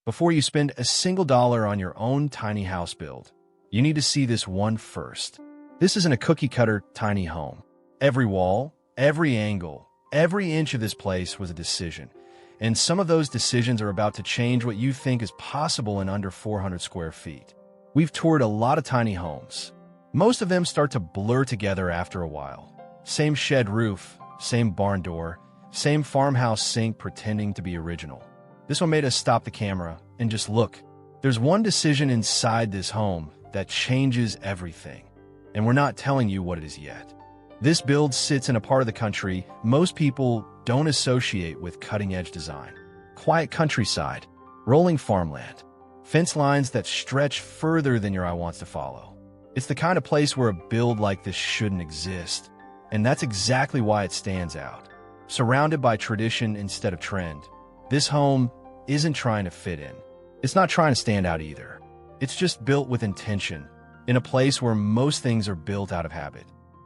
Before you spend a single dollar on your own tiny house build, you need to see this one first. This isn't a cookie-cutter tiny home. Every wall, every angle, every inch of this place was a decision. And some of those decisions are about to change what you think is possible in under 400 square feet. We've toured a lot of tiny homes. Most of them start to blur together after a while. Same shed roof, same barn door, same farmhouse sink pretending to be original. This one made us stop the camera and just look. There's one decision inside this home that changes everything. And we're not telling you what it is yet. This build sits in a part of the country most people don't associate with cutting-edge design. Quiet countryside, rolling farmland, fence lines that stretch further than your eye wants to follow. It's the kind of place where a build like this shouldn't exist, and that's exactly why it stands out. Surrounded by tradition instead of trend, this home isn't trying to fit in. It's not trying to stand out either. It's just built with intention, in a place where most things are built out of habit.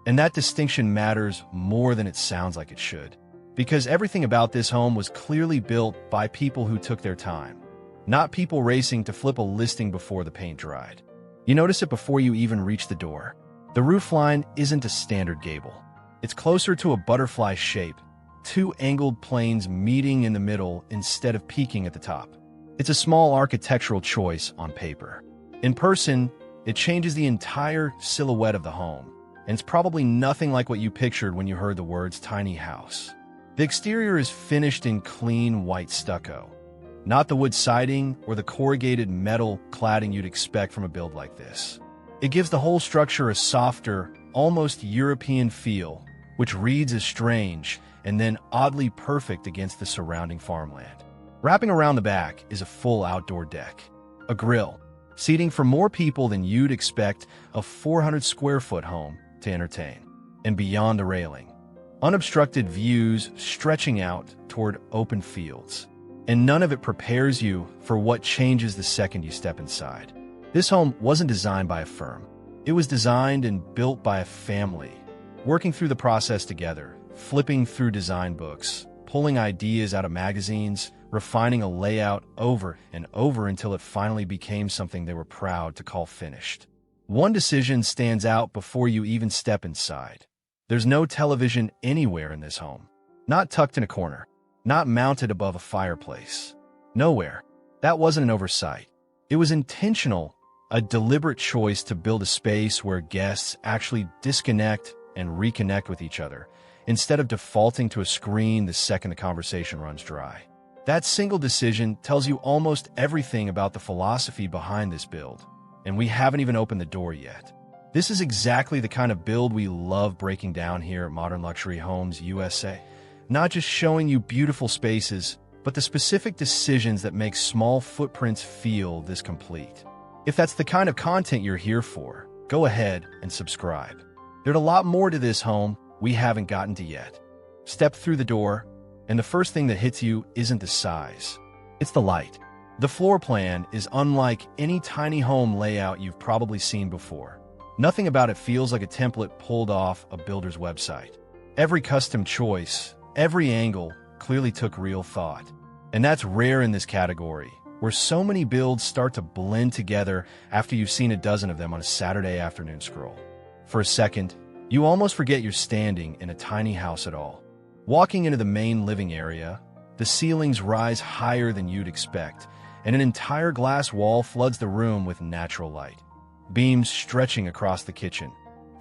And that distinction matters more than it sounds like it should. Because everything about this home was clearly built by people who took their time, not people racing to flip a listing before the paint dried. You notice it before you even reach the door. The roofline isn't a standard gable. It's closer to a butterfly shape, two angled planes meeting in the middle instead of peaking at the top. It's a small architectural choice on paper. In person, it changes the entire silhouette of the home, and it's probably nothing like what you pictured when you heard the words tiny house. The exterior is finished in clean white stucco, not the wood siding or the corrugated metal cladding you'd expect from a build like this. It gives the whole structure a softer, almost European feel, which reads as strange and then oddly perfect against the surrounding farmland. Wrapping around the back is a full outdoor deck, a grill, seating for more people than you'd expect a 400 square foot home to entertain, and beyond the railing, unobstructed views stretching out toward open fields. And none of it prepares you for what changes the second you step inside. This home wasn't designed by a firm. It was designed and built by a family, working through the process together, flipping through design books, pulling ideas out of magazines, refining a layout over and over until it finally became something they were proud to call finished. One decision stands out before you even step inside. There's no television anywhere in this home. Not tucked in a corner. Not mounted above a fireplace. Nowhere. That wasn't an oversight. It was intentional, a deliberate choice to build a space where guests actually disconnect and reconnect with each other, instead of defaulting to a screen the second the conversation runs dry. That single decision tells you almost everything about the philosophy behind this build, and we haven't even opened the door yet. This is exactly the kind of build we love breaking down here at Modern Luxury Homes USA. Not just showing you beautiful spaces, but the specific decisions that make small footprints feel this complete. If that's the kind of content you're here for, go ahead and subscribe. There's a lot more to this home we haven't gotten to yet. Step through the door, and the first thing that hits you isn't the size. It's the light. The floor plan is unlike any tiny home layout you've probably seen before. Nothing about it feels like a template pulled off a builder's website. Every custom choice, every angle clearly took real thought. And that's rare in this category, where so many builds start to blend together after you've seen a dozen of them on a Saturday afternoon scroll. For a second, you almost forget you're standing in a tiny house at all. Walking into the main living area, the ceilings rise higher than you'd expect, and an entire glass wall floods the room with natural light. Beams stretching across the kitchen,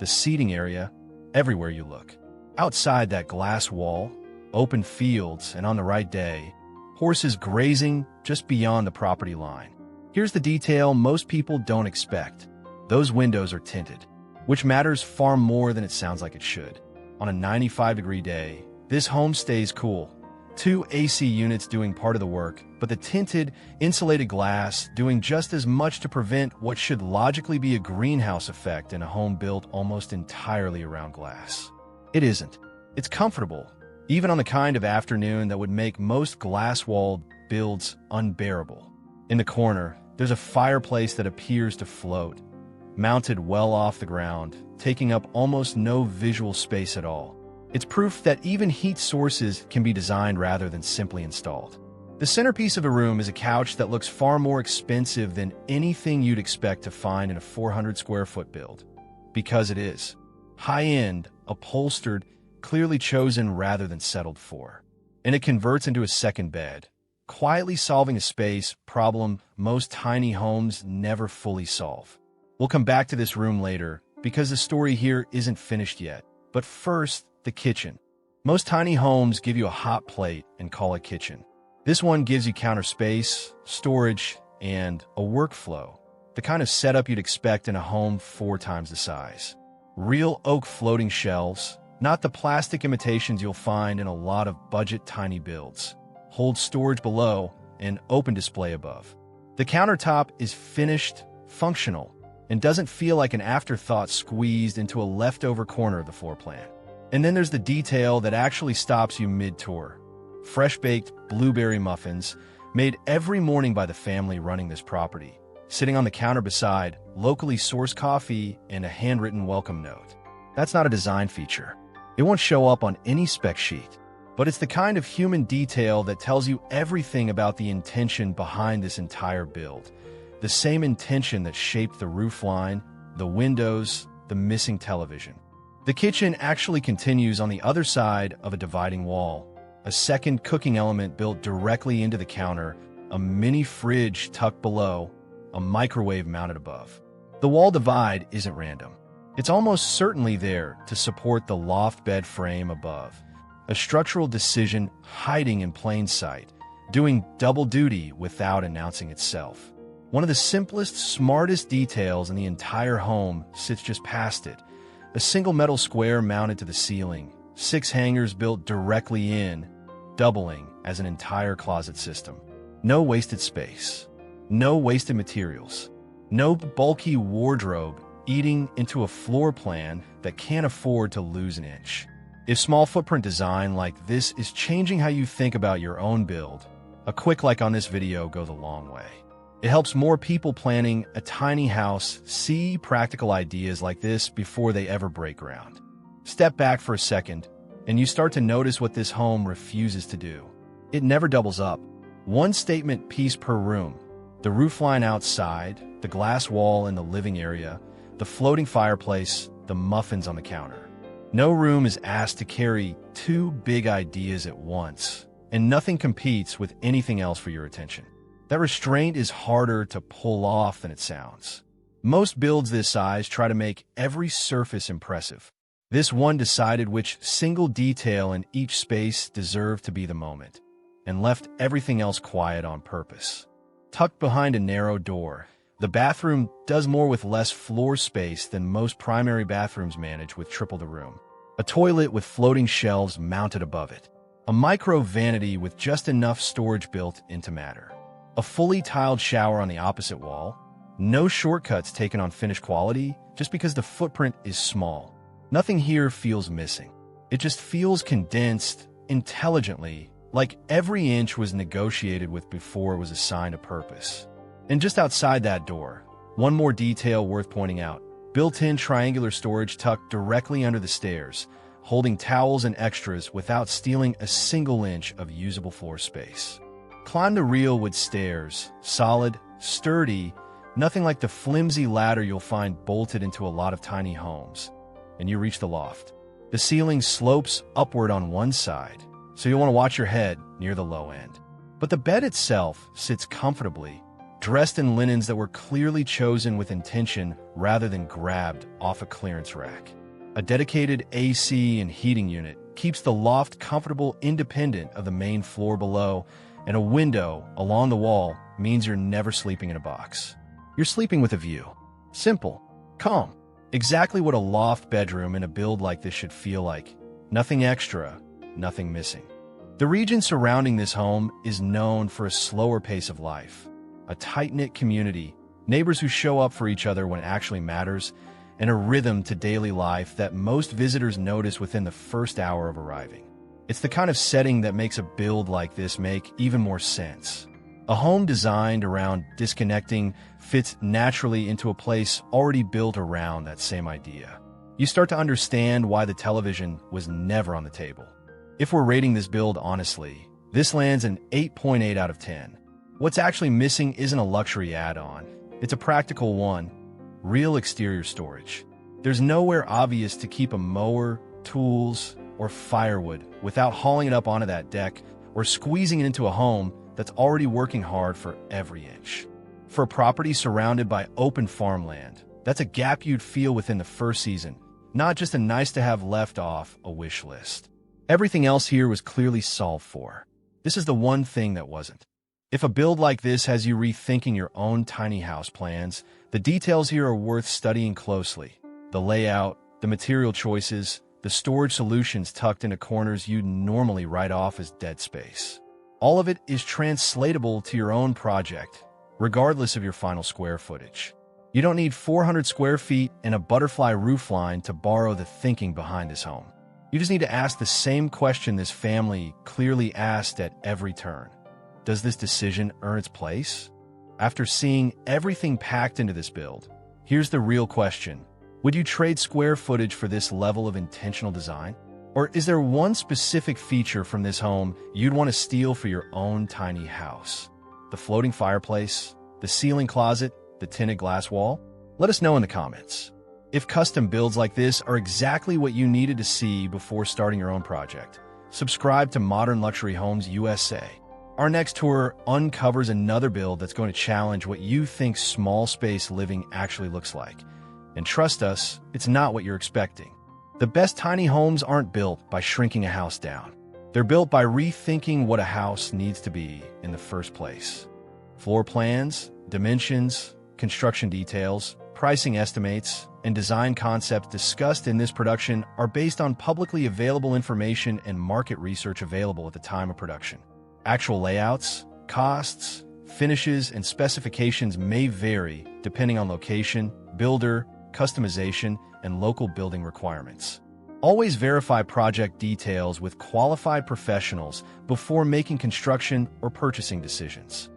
the seating area, everywhere you look. Outside that glass wall, open fields, and on the right day, horses grazing just beyond the property line. Here's the detail most people don't expect. Those windows are tinted, which matters far more than it sounds like it should. On a 95-degree day, this home stays cool. 2 AC units doing part of the work, but the tinted, insulated glass doing just as much to prevent what should logically be a greenhouse effect in a home built almost entirely around glass. It isn't. It's comfortable, even on the kind of afternoon that would make most glass-walled builds unbearable. In the corner, there's a fireplace that appears to float, mounted well off the ground, taking up almost no visual space at all. It's proof that even heat sources can be designed rather than simply installed. The centerpiece of the room is a couch that looks far more expensive than anything you'd expect to find in a 400 square foot build. Because it is. High-end, upholstered, clearly chosen rather than settled for. And it converts into a second bed, quietly solving a space problem most tiny homes never fully solve. We'll come back to this room later, because the story here isn't finished yet. But first, the kitchen. Most tiny homes give you a hot plate and call it kitchen. This one gives you counter space, storage, and a workflow. The kind of setup you'd expect in a home 4 times the size. Real oak floating shelves, not the plastic imitations you'll find in a lot of budget tiny builds. Hold storage below and open display above. The countertop is finished, functional, and doesn't feel like an afterthought squeezed into a leftover corner of the floor plan. And then there's the detail that actually stops you mid-tour. Fresh-baked blueberry muffins, made every morning by the family running this property. Sitting on the counter beside locally sourced coffee and a handwritten welcome note. That's not a design feature. It won't show up on any spec sheet. But it's the kind of human detail that tells you everything about the intention behind this entire build. The same intention that shaped the roofline, the windows, the missing television. The kitchen actually continues on the other side of a dividing wall. A second cooking element built directly into the counter, a mini fridge tucked below, a microwave mounted above. The wall divide isn't random. It's almost certainly there to support the loft bed frame above. A structural decision hiding in plain sight, doing double duty without announcing itself. One of the simplest, smartest details in the entire home sits just past it. A single metal square mounted to the ceiling, 6 hangers built directly in, doubling as an entire closet system. No wasted space. No wasted materials. No bulky wardrobe eating into a floor plan that can't afford to lose an inch. If small footprint design like this is changing how you think about your own build, a quick like on this video goes a long way. It helps more people planning a tiny house see practical ideas like this before they ever break ground. Step back for a second, and you start to notice what this home refuses to do. It never doubles up. One statement piece per room. The roofline outside, the glass wall in the living area, the floating fireplace, the muffins on the counter. No room is asked to carry 2 big ideas at once, and nothing competes with anything else for your attention. That restraint is harder to pull off than it sounds. Most builds this size try to make every surface impressive. This one decided which single detail in each space deserved to be the moment, and left everything else quiet on purpose. Tucked behind a narrow door, the bathroom does more with less floor space than most primary bathrooms manage with triple the room. A toilet with floating shelves mounted above it. A micro vanity with just enough storage built into matter. A fully tiled shower on the opposite wall. No shortcuts taken on finished quality just because the footprint is small. Nothing here feels missing. It just feels condensed, intelligently, like every inch was negotiated with before it was assigned a purpose. And just outside that door, one more detail worth pointing out. Built-in triangular storage tucked directly under the stairs, holding towels and extras without stealing a single inch of usable floor space. Climb the real wood stairs, solid, sturdy, nothing like the flimsy ladder you'll find bolted into a lot of tiny homes. And you reach the loft. The ceiling slopes upward on one side, so you'll want to watch your head near the low end. But the bed itself sits comfortably, dressed in linens that were clearly chosen with intention rather than grabbed off a clearance rack. A dedicated AC and heating unit keeps the loft comfortable independent of the main floor below, and a window along the wall means you're never sleeping in a box. You're sleeping with a view. Simple. Calm. Exactly what a loft bedroom in a build like this should feel like. Nothing extra, nothing missing. The region surrounding this home is known for a slower pace of life. A tight-knit community, neighbors who show up for each other when it actually matters, and a rhythm to daily life that most visitors notice within the first hour of arriving. It's the kind of setting that makes a build like this make even more sense. A home designed around disconnecting fits naturally into a place already built around that same idea. You start to understand why the television was never on the table. If we're rating this build honestly, This lands an 8.8 out of 10. What's actually missing isn't a luxury add-on. It's a practical one: real exterior storage. There's nowhere obvious to keep a mower, tools, or firewood without hauling it up onto that deck or squeezing it into a home that's already working hard for every inch. For a property surrounded by open farmland, that's a gap you'd feel within the first season, not just a nice-to-have left off a wish list. Everything else here was clearly solved for. This is the one thing that wasn't. If a build like this has you rethinking your own tiny house plans, the details here are worth studying closely. The layout, the material choices, the storage solutions tucked into corners you'd normally write off as dead space. All of it is translatable to your own project, regardless of your final square footage. You don't need 400 square feet and a butterfly roofline to borrow the thinking behind this home. You just need to ask the same question this family clearly asked at every turn. Does this decision earn its place? After seeing everything packed into this build, here's the real question. Would you trade square footage for this level of intentional design? Or is there one specific feature from this home you'd want to steal for your own tiny house? The floating fireplace, the ceiling closet, the tinted glass wall? Let us know in the comments. If custom builds like this are exactly what you needed to see before starting your own project, subscribe to Modern Luxury Homes USA. Our next tour uncovers another build that's going to challenge what you think small space living actually looks like. And trust us, it's not what you're expecting. The best tiny homes aren't built by shrinking a house down. They're built by rethinking what a house needs to be in the first place. Floor plans, dimensions, construction details, pricing estimates, and design concepts discussed in this production are based on publicly available information and market research available at the time of production. Actual layouts, costs, finishes, and specifications may vary depending on location, builder, customization, and local building requirements. Always verify project details with qualified professionals before making construction or purchasing decisions.